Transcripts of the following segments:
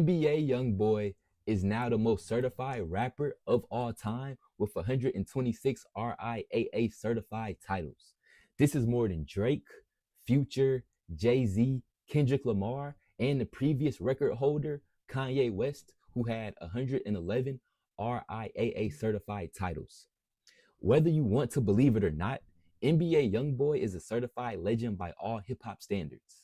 NBA Youngboy is now the most certified rapper of all time with 126 RIAA certified titles. This is more than Drake, Future, Jay-Z, Kendrick Lamar, and the previous record holder, Kanye West, who had 111 RIAA certified titles. Whether you want to believe it or not, NBA Youngboy is a certified legend by all hip hop standards.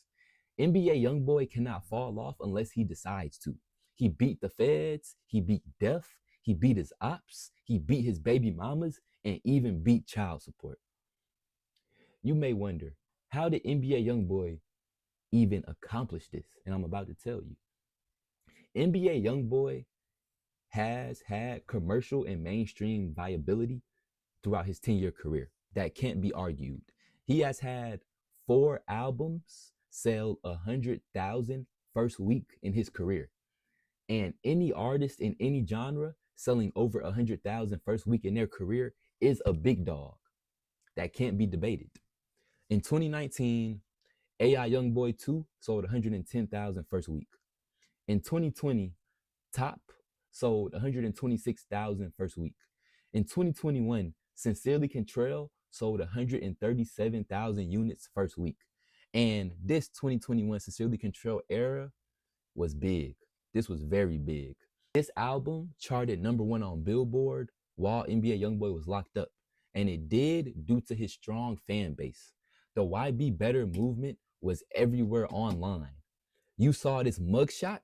NBA Youngboy cannot fall off unless he decides to. He beat the feds, he beat death, he beat his ops, he beat his baby mamas, and even beat child support. You may wonder, how did NBA Youngboy even accomplish this? And I'm about to tell you. NBA Youngboy has had commercial and mainstream viability throughout his 10-year career. That can't be argued. He has had 4 albums sell 100,000 first week in his career. And any artist in any genre selling over 100,000 first week in their career is a big dog. That can't be debated. In 2019, AI Youngboy 2 sold 110,000 first week. In 2020, Top sold 126,000 first week. In 2021, Sincerely Contrail sold 137,000 units first week. And this 2021 Sincerely Contrail era was big. This was very big. This album charted #1 on Billboard while NBA Youngboy was locked up. And it did due to his strong fan base. The YB Better movement was everywhere online. You saw this mugshot,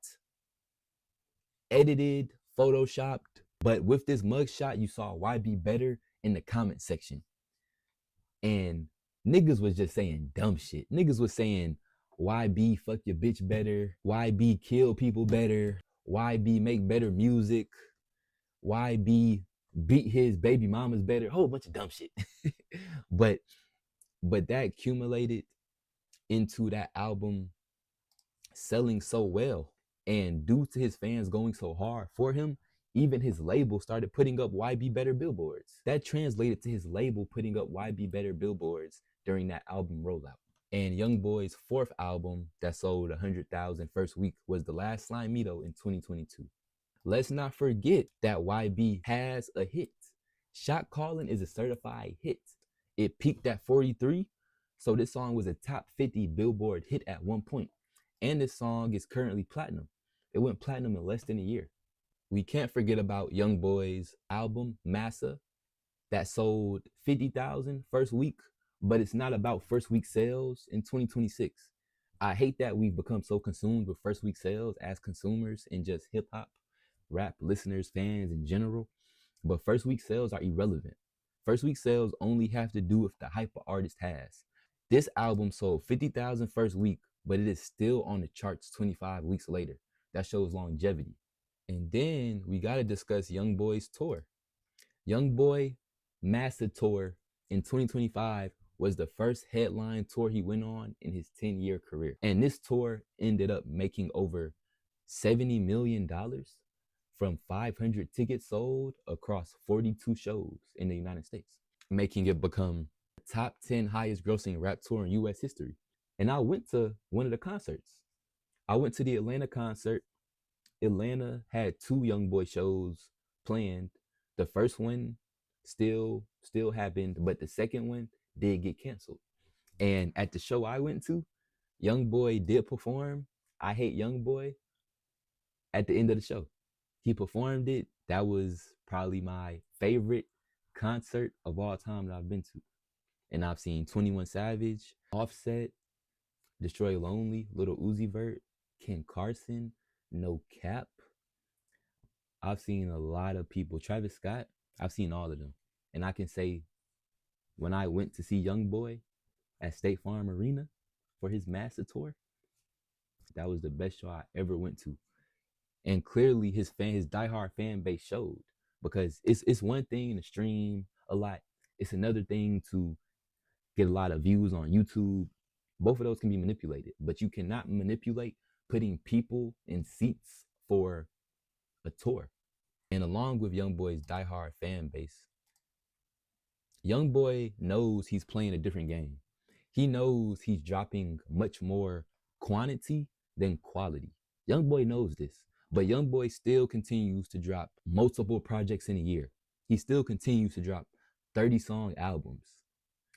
edited, photoshopped, but with this mugshot, you saw YB Better in the comment section. And niggas was just saying dumb shit. Niggas was saying, YB fuck your bitch better, YB kill people better, YB make better music, YB beat his baby mamas better, a whole bunch of dumb shit. but that accumulated into that album selling so well. And due to his fans going so hard for him, even his label started putting up YB Better billboards. That translated to his label putting up YB Better billboards during that album rollout. And Youngboy's 4th album that sold 100,000 first week was The Last Slime Mito in 2022. Let's not forget that YB has a hit. Shot Callin' is a certified hit. It peaked at 43, so this song was a top 50 Billboard hit at one point. And this song is currently platinum. It went platinum in less than a year. We can't forget about Youngboy's album, Massa, that sold 50,000 first week, but it's not about first week sales in 2026. I hate that we've become so consumed with first week sales as consumers and just hip hop, rap listeners, fans in general, but first week sales are irrelevant. First week sales only have to do with the hype an artist has. This album sold 50,000 first week, but it is still on the charts 25 weeks later. That shows longevity. And then we gotta discuss Youngboy's tour. Youngboy Massa Tour in 2025 was the first headline tour he went on in his 10-year career. And this tour ended up making over $70 million from 500 tickets sold across 42 shows in the United States, making it become the top 10 highest grossing rap tour in US history. And I went to one of the concerts. I went to the Atlanta concert. Atlanta had 2 Youngboy shows planned. The first one still happened, but the second one did get canceled. And at the show I went to, Youngboy did perform I Hate Youngboy at the end of the show. He performed it. That was probably my favorite concert of all time that I've been to. And I've seen 21 Savage, Offset, Destroy Lonely, Lil Uzi Vert, Ken Carson, No Cap. I've seen a lot of people. Travis Scott, I've seen all of them. And I can say when I went to see Youngboy at State Farm Arena for his Massa tour, that was the best show I ever went to. And clearly his diehard fan base showed, because it's one thing to stream a lot. It's another thing to get a lot of views on YouTube. Both of those can be manipulated, but you cannot manipulate putting people in seats for a tour. And along with Youngboy's diehard fan base, Youngboy knows he's playing a different game. He knows he's dropping much more quantity than quality. Youngboy knows this. But Youngboy still continues to drop multiple projects in a year. He still continues to drop 30-song albums.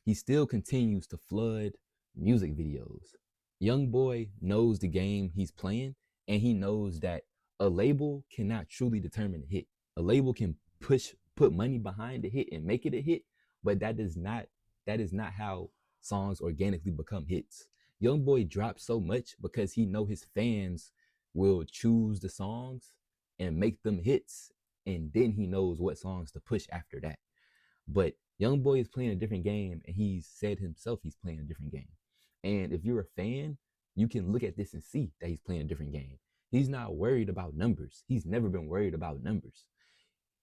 He still continues to flood music videos. Youngboy knows the game he's playing, and he knows that a label cannot truly determine a hit. A label can put money behind the hit and make it a hit, but that is not how songs organically become hits. Youngboy drops so much because he know his fans will choose the songs and make them hits, and then he knows what songs to push after that. But Youngboy is playing a different game, and he said himself he's playing a different game. And if you're a fan, you can look at this and see that he's playing a different game. He's not worried about numbers. He's never been worried about numbers.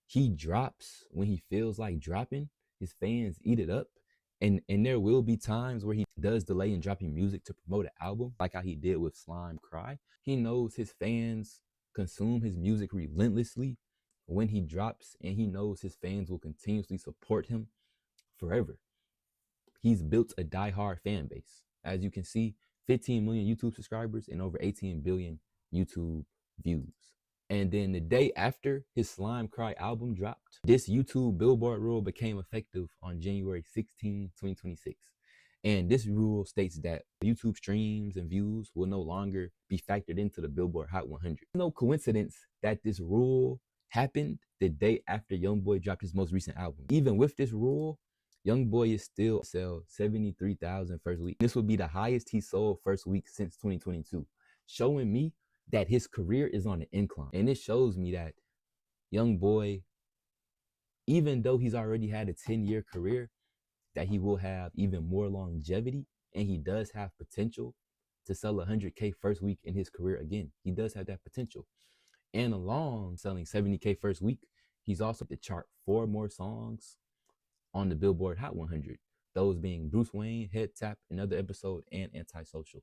He drops when he feels like dropping. His fans eat it up. And there will be times where he does delay in dropping music to promote an album, like how he did with Slime Cry. He knows his fans consume his music relentlessly when he drops, and he knows his fans will continuously support him forever. He's built a diehard fan base. As you can see, 15 million YouTube subscribers and over 18 billion YouTube views. And then the day after his Slime Cry album dropped, this YouTube Billboard rule became effective on January 16, 2026. And this rule states that YouTube streams and views will no longer be factored into the Billboard Hot 100. No coincidence that this rule happened the day after Youngboy dropped his most recent album. Even with this rule, Youngboy is still sell 73,000 first week. This would be the highest he sold first week since 2022, showing me that his career is on an incline. And it shows me that Youngboy, even though he's already had a 10-year career, that he will have even more longevity, and he does have potential to sell 100K first week in his career again. He does have that potential. And along selling 70K first week, he's also to chart 4 more songs on the Billboard Hot 100, those being Bruce Wayne, Head Tap, Another Episode, and Antisocial.